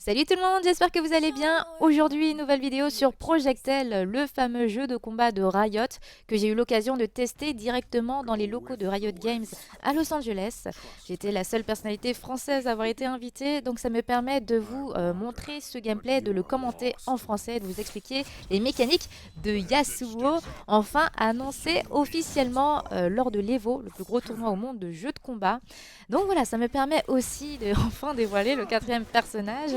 Salut tout le monde, j'espère que vous allez bien. Aujourd'hui, nouvelle vidéo sur Project L, le fameux jeu de combat de Riot que j'ai eu l'occasion de tester directement dans les locaux de Riot Games à Los Angeles. J'étais la seule personnalité française à avoir été invitée, donc ça me permet de vous montrer ce gameplay, de le commenter en français, de vous expliquer les mécaniques de Yasuo, enfin annoncé officiellement lors de l'Evo, le plus gros tournoi au monde de jeux de combat. Donc voilà, ça me permet aussi de enfin dévoiler le quatrième personnage.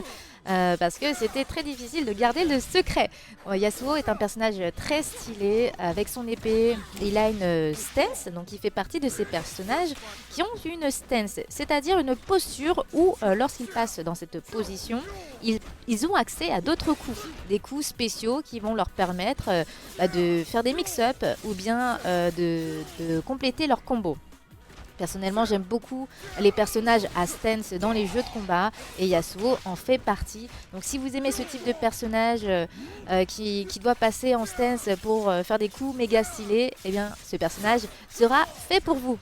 Parce que c'était très difficile de garder le secret. Yasuo est un personnage très stylé avec son épée. Il a une stance, donc il fait partie de ces personnages qui ont une stance, c'est-à-dire une posture où lorsqu'ils passent dans cette position, ils ont accès à d'autres coups, des coups spéciaux qui vont leur permettre de faire des mix-up ou bien de compléter leur combo. Personnellement, j'aime beaucoup les personnages à stance dans les jeux de combat et Yasuo en fait partie. Donc si vous aimez ce type de personnage qui doit passer en stance pour faire des coups méga stylés, eh bien ce personnage sera fait pour vous.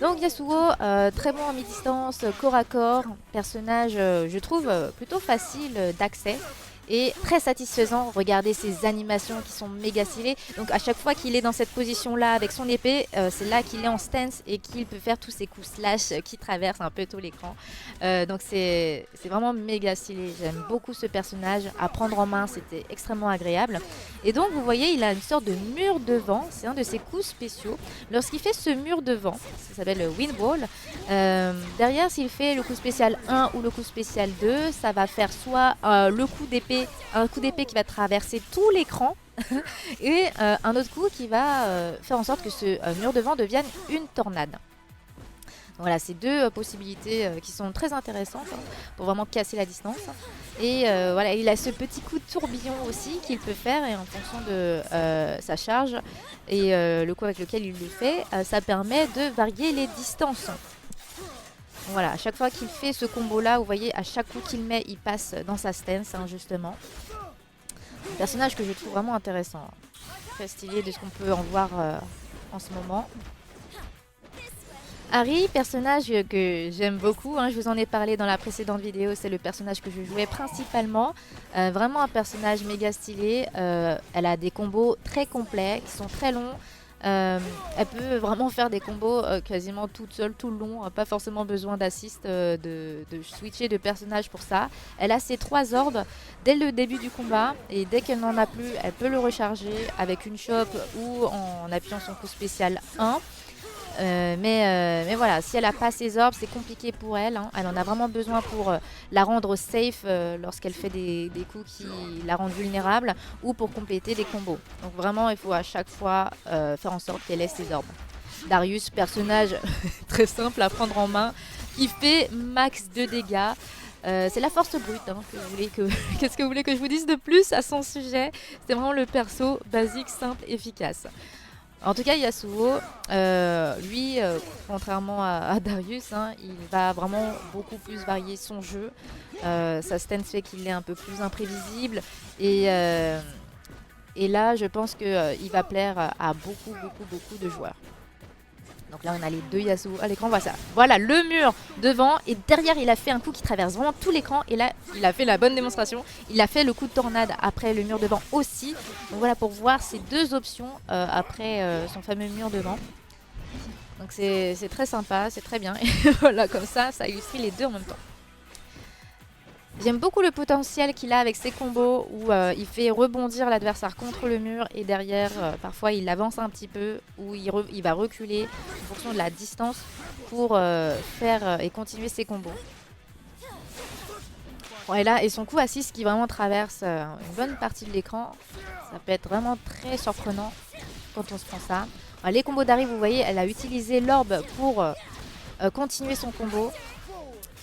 Donc Yasuo, très bon en mi-distance, corps à corps, personnage je trouve plutôt facile d'accès et très satisfaisant. Regardez ces animations qui sont méga stylées. Donc à chaque fois qu'il est dans cette position là avec son épée, c'est là qu'il est en stance et qu'il peut faire tous ces coups slash qui traversent un peu tout l'écran. Donc c'est vraiment méga stylé. J'aime beaucoup ce personnage. À prendre en main, c'était extrêmement agréable. Et donc vous voyez, il a une sorte de mur de vent. C'est un de ses coups spéciaux. Lorsqu'il fait ce mur de vent, ça s'appelle le Wind Wall. Derrière, s'il fait le coup spécial 1 ou le coup spécial 2, ça va faire soit le coup d'épée, un coup d'épée qui va traverser tout l'écran et un autre coup qui va faire en sorte que ce mur de vent devienne une tornade. Voilà, c'est deux possibilités qui sont très intéressantes pour vraiment casser la distance. Et voilà, il a ce petit coup de tourbillon aussi qu'il peut faire et en fonction de sa charge et le coup avec lequel il le fait, ça permet de varier les distances. Voilà, à chaque fois qu'il fait ce combo là, vous voyez, à chaque coup qu'il met, il passe dans sa stance, justement. Un personnage que je trouve vraiment intéressant. Très stylé de ce qu'on peut en voir en ce moment. Harry, personnage que j'aime beaucoup, je vous en ai parlé dans la précédente vidéo, c'est le personnage que je jouais principalement. Vraiment un personnage méga stylé. Elle a des combos très complets, qui sont très longs. Elle peut vraiment faire des combos quasiment toute seule tout le long, pas forcément besoin d'assist, de switcher de personnage pour ça. Elle a ses 3 orbes dès le début du combat et dès qu'elle n'en a plus, elle peut le recharger avec une chope ou en appuyant son coup spécial 1. Mais voilà, si elle n'a pas ses orbes, c'est compliqué pour elle. Elle en a vraiment besoin pour la rendre safe lorsqu'elle fait des coups qui la rendent vulnérable ou pour compléter des combos. Donc vraiment, il faut à chaque fois faire en sorte qu'elle ait ses orbes. Darius, personnage très simple à prendre en main, qui fait max de dégâts. C'est la force brute. Qu'est-ce que vous voulez que je vous dise de plus à son sujet? C'est vraiment le perso basique, simple, efficace. En tout cas, Yasuo, lui, contrairement à Darius, il va vraiment beaucoup plus varier son jeu. Sa stance fait qu'il est un peu plus imprévisible. Et là, je pense qu'il va plaire à beaucoup de joueurs. Donc là, on a les deux Yasuo à l'écran. Voilà le mur devant. Et derrière, il a fait un coup qui traverse vraiment tout l'écran. Et là, il a fait la bonne démonstration. Il a fait le coup de tornade après le mur devant aussi. Donc voilà, pour voir ces deux options après son fameux mur devant. Donc c'est très sympa, c'est très bien. Et voilà, comme ça illustre les deux en même temps. J'aime beaucoup le potentiel qu'il a avec ses combos où il fait rebondir l'adversaire contre le mur et derrière, parfois il avance un petit peu ou il va reculer en fonction de la distance pour faire et continuer ses combos. Voilà, et son coup à 6 qui vraiment traverse une bonne partie de l'écran, ça peut être vraiment très surprenant quand on se prend ça. Alors, les combos d'Harry, vous voyez, elle a utilisé l'orbe pour continuer son combo.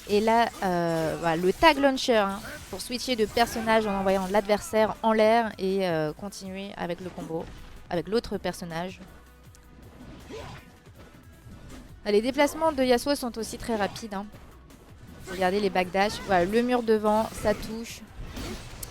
Et là, voilà, le tag launcher pour switcher de personnage en envoyant l'adversaire en l'air et continuer avec le combo, avec l'autre personnage. Les déplacements de Yasuo sont aussi très rapides. Regardez les backdash. Voilà, le mur devant, ça touche.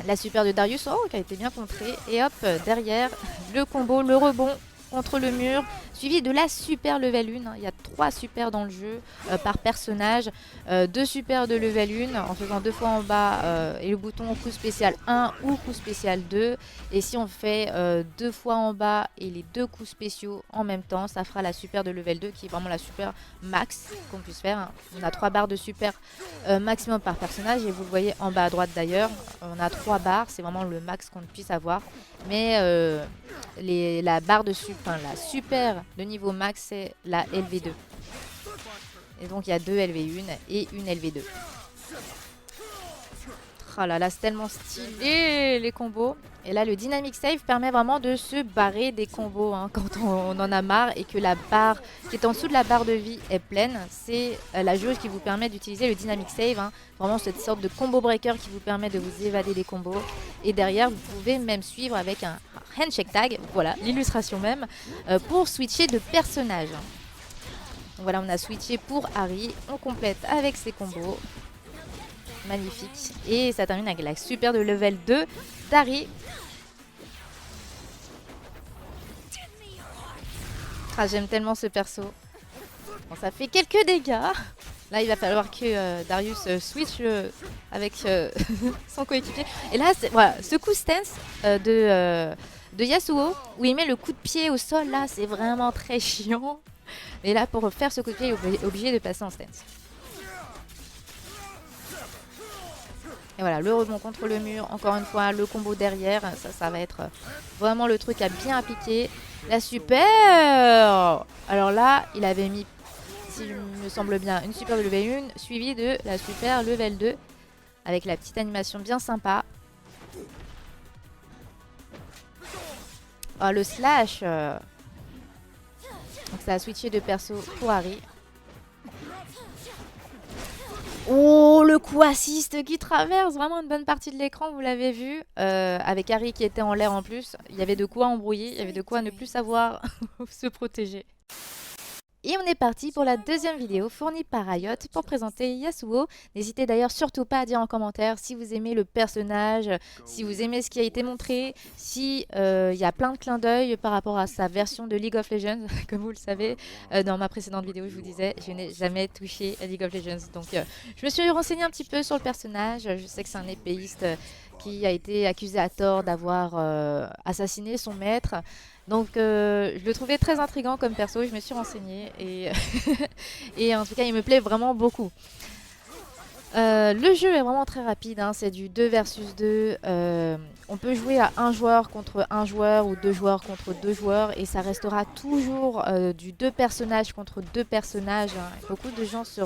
La super de Darius, qui a été bien contrée. Et hop, derrière, le combo, le rebond. contre le mur, suivi de la super level 1. Il y a 3 super dans le jeu par personnage, 2 super de level 1 en faisant 2 fois en bas et le bouton coup spécial 1 ou coup spécial 2. Et si on fait 2 fois en bas et les 2 coups spéciaux en même temps, ça fera la super de level 2 qui est vraiment la super max qu'on puisse faire. On a 3 barres de super maximum par personnage et vous le voyez en bas à droite d'ailleurs, on a 3 barres, c'est vraiment le max qu'on puisse avoir. Mais la barre de la super de niveau max, c'est la LV2. Et donc il y a 2 LV1 et une LV2. Oh là là, c'est tellement stylé les combos. Et là, le Dynamic Save permet vraiment de se barrer des combos hein, quand on en a marre et que la barre qui est en dessous de la barre de vie est pleine. C'est la jauge qui vous permet d'utiliser le Dynamic Save. Hein, vraiment cette sorte de combo breaker qui vous permet de vous évader des combos. Et derrière, vous pouvez même suivre avec un handshake tag, voilà l'illustration même, pour switcher de personnage. Donc voilà, on a switché pour Harry. On complète avec ses combos. Magnifique. Et ça termine avec la super de level 2 d'Harry. Ah, j'aime tellement ce perso. Bon, ça fait quelques dégâts. Là, il va falloir que Darius switch avec son coéquipier. Et là, voilà, ce coup stance de Yasuo, où il met le coup de pied au sol, là, c'est vraiment très chiant. Et là, pour faire ce coup de pied, il est obligé de passer en stance. Et voilà, le rebond contre le mur, encore une fois, le combo derrière, ça va être vraiment le truc à bien appliquer. La super. Alors là, il avait mis, si je me semble bien, une super de level 1, suivie de la super level 2, avec la petite animation bien sympa. Oh, le slash. Donc ça a switché de perso pour Harry. Oh, le coup assist qui traverse vraiment une bonne partie de l'écran, vous l'avez vu. Avec Harry qui était en l'air en plus, il y avait de quoi embrouiller, il y avait de quoi ne plus savoir se protéger. Et on est parti pour la deuxième vidéo fournie par Riot pour présenter Yasuo. N'hésitez d'ailleurs surtout pas à dire en commentaire si vous aimez le personnage, si vous aimez ce qui a été montré, si y a plein de clins d'œil par rapport à sa version de League of Legends. Comme vous le savez, dans ma précédente vidéo, je vous disais, je n'ai jamais touché à League of Legends. Donc je me suis renseignée un petit peu sur le personnage. Je sais que c'est un épéiste qui a été accusé à tort d'avoir assassiné son maître. Donc je le trouvais très intriguant comme perso, je me suis renseignée et, et en tout cas il me plaît vraiment beaucoup. Le jeu est vraiment très rapide, hein, c'est du 2 versus 2. On peut jouer à un joueur contre un joueur ou 2 joueurs contre 2 joueurs et ça restera toujours du 2 personnages contre 2 personnages. Hein. Beaucoup de gens se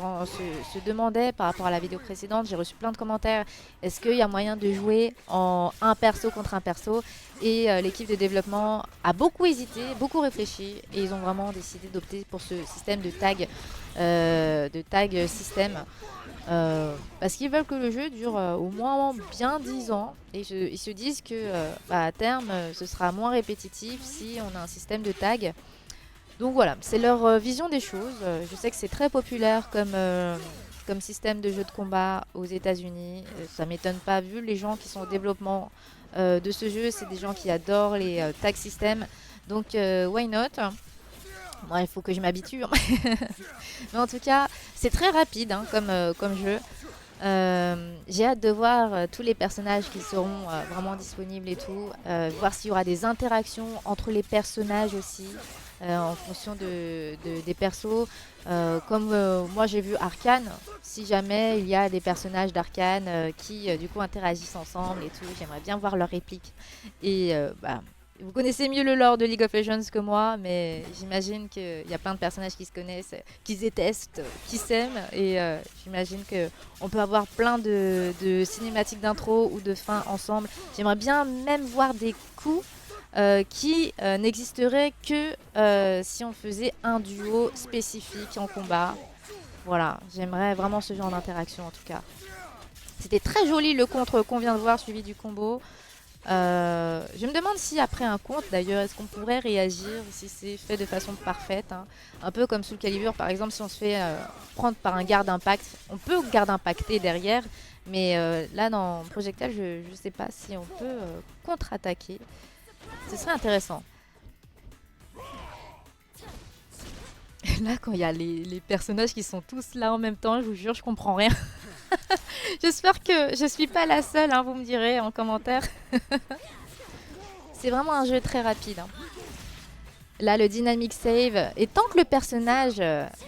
demandaient par rapport à la vidéo précédente, j'ai reçu plein de commentaires, est-ce qu'il y a moyen de jouer en un perso contre un perso? Et l'équipe de développement a beaucoup hésité, beaucoup réfléchi et ils ont vraiment décidé d'opter pour ce système de tag système. Parce qu'ils veulent que le jeu dure au moins bien 10 ans et ils se disent que à terme ce sera moins répétitif si on a un système de tag. Donc voilà, c'est leur vision des choses. Je sais que c'est très populaire comme système de jeu de combat aux États-Unis. Ça m'étonne pas vu les gens qui sont au développement de ce jeu, c'est des gens qui adorent les tag systems. Donc why not? Bon, il faut que je m'habitue. Mais en tout cas, c'est très rapide hein, comme jeu. J'ai hâte de voir tous les personnages qui seront vraiment disponibles et tout. Voir s'il y aura des interactions entre les personnages aussi. En fonction des persos. Comme moi j'ai vu Arcane, si jamais il y a des personnages d'Arcane qui du coup interagissent ensemble et tout, j'aimerais bien voir leurs répliques. Et vous connaissez mieux le lore de League of Legends que moi, mais j'imagine qu'il y a plein de personnages qui se connaissent, qui se détestent, qui s'aiment, et j'imagine qu'on peut avoir plein de cinématiques d'intro ou de fin ensemble. J'aimerais bien même voir des coups qui n'existeraient que si on faisait un duo spécifique en combat. Voilà, j'aimerais vraiment ce genre d'interaction en tout cas. C'était très joli le contre qu'on vient de voir, suivi du combo. Je me demande si après un compte d'ailleurs, est-ce qu'on pourrait réagir si c'est fait de façon parfaite hein. Un peu comme Soul Calibur par exemple, si on se fait prendre par un garde impact, on peut garde impacter derrière, mais là dans Projectile, je sais pas si on peut contre-attaquer. Ce serait intéressant. Là, quand il y a les personnages qui sont tous là en même temps, je vous jure, je comprends rien. J'espère que je suis pas la seule, hein, vous me direz en commentaire. C'est vraiment un jeu très rapide, hein. Là, le dynamic save, et tant que le personnage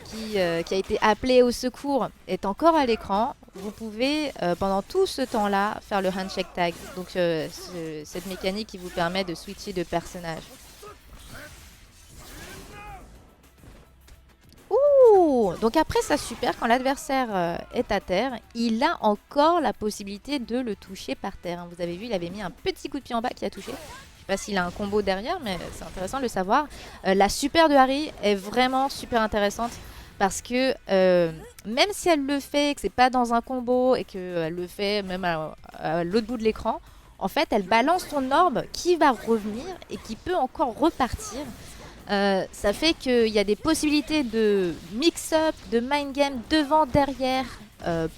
qui a été appelé au secours est encore à l'écran, vous pouvez pendant tout ce temps-là faire le handshake tag. Donc cette mécanique qui vous permet de switcher de personnage. Ouh! Donc après ça super, quand l'adversaire est à terre, il a encore la possibilité de le toucher par terre. Vous avez vu, il avait mis un petit coup de pied en bas qui a touché. Je sais pas s'il a un combo derrière, mais c'est intéressant de le savoir. La super de Harry est vraiment super intéressante parce que même si elle le fait, que c'est pas dans un combo et qu'elle le fait même à l'autre bout de l'écran, en fait elle balance son orbe qui va revenir et qui peut encore repartir. Ça fait qu'il y a des possibilités de mix-up, de mind game devant, derrière,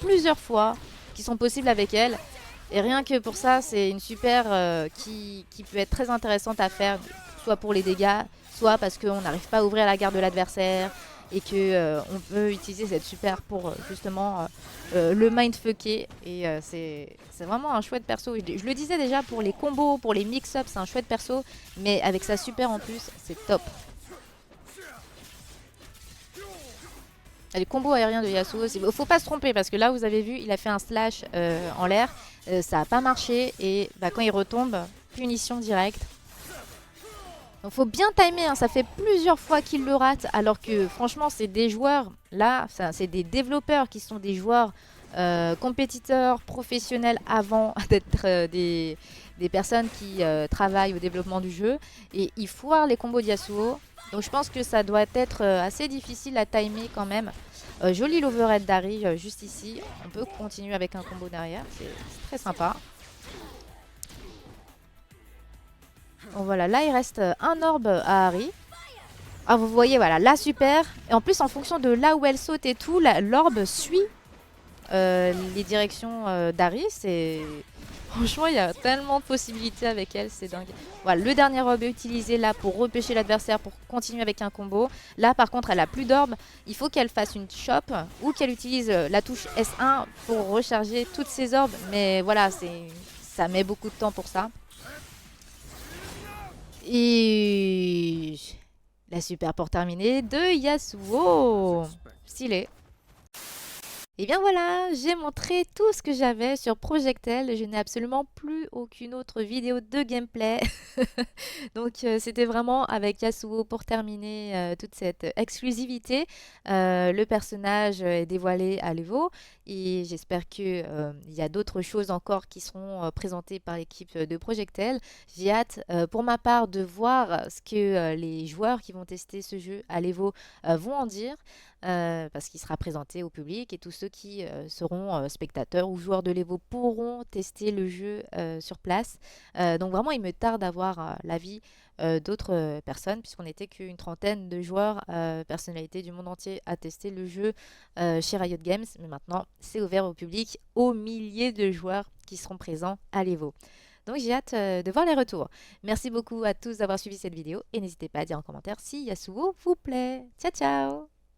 plusieurs fois, qui sont possibles avec elle. Et rien que pour ça, c'est une super qui peut être très intéressante à faire, soit pour les dégâts, soit parce qu'on n'arrive pas à ouvrir la garde de l'adversaire et que on peut utiliser cette super pour justement le mindfucker. Et c'est vraiment un chouette perso. Je le disais déjà, pour les combos, pour les mix-ups, c'est un chouette perso, mais avec sa super en plus, c'est top. Les combos aériens de Yasuo, faut pas se tromper parce que là vous avez vu, il a fait un slash en l'air, ça n'a pas marché et bah, quand il retombe, punition directe. Donc faut bien timer, hein, ça fait plusieurs fois qu'il le rate alors que franchement c'est des joueurs, là c'est des développeurs qui sont des joueurs compétiteurs, professionnels avant d'être des personnes qui travaillent au développement du jeu et ils foirent les combos de Yasuo. Donc je pense que ça doit être assez difficile à timer quand même. Joli l'overhead d'Harry juste ici. On peut continuer avec un combo derrière, c'est très sympa. Bon voilà, là il reste un orbe à Harry. Ah vous voyez, voilà, là super. Et en plus en fonction de là où elle saute et tout, l'orbe suit les directions d'Harry. Franchement, il y a tellement de possibilités avec elle, c'est dingue. Voilà, le dernier orbe est utilisé là pour repêcher l'adversaire, pour continuer avec un combo. Là, par contre, elle a plus d'orbe. Il faut qu'elle fasse une chop ou qu'elle utilise la touche S1 pour recharger toutes ses orbes. Mais voilà, ça met beaucoup de temps pour ça. Et la super pour terminer de Yasuo. Stylé. Et bien voilà, j'ai montré tout ce que j'avais sur Projectel. Je n'ai absolument plus aucune autre vidéo de gameplay. Donc c'était vraiment avec Yasuo pour terminer toute cette exclusivité. Le personnage est dévoilé à l'Evo et j'espère qu'il y a d'autres choses encore qui seront présentées par l'équipe de Projectel. J'ai hâte pour ma part de voir ce que les joueurs qui vont tester ce jeu à l'Evo vont en dire. Parce qu'il sera présenté au public et tous ceux qui seront spectateurs ou joueurs de l'Evo pourront tester le jeu sur place. Donc vraiment, il me tarde d'avoir l'avis d'autres personnes puisqu'on n'était qu'une trentaine de joueurs, personnalités du monde entier à tester le jeu chez Riot Games. Mais maintenant, c'est ouvert au public, aux milliers de joueurs qui seront présents à l'Evo. Donc j'ai hâte de voir les retours. Merci beaucoup à tous d'avoir suivi cette vidéo et n'hésitez pas à dire en commentaire si Yasuo vous plaît. Ciao ciao!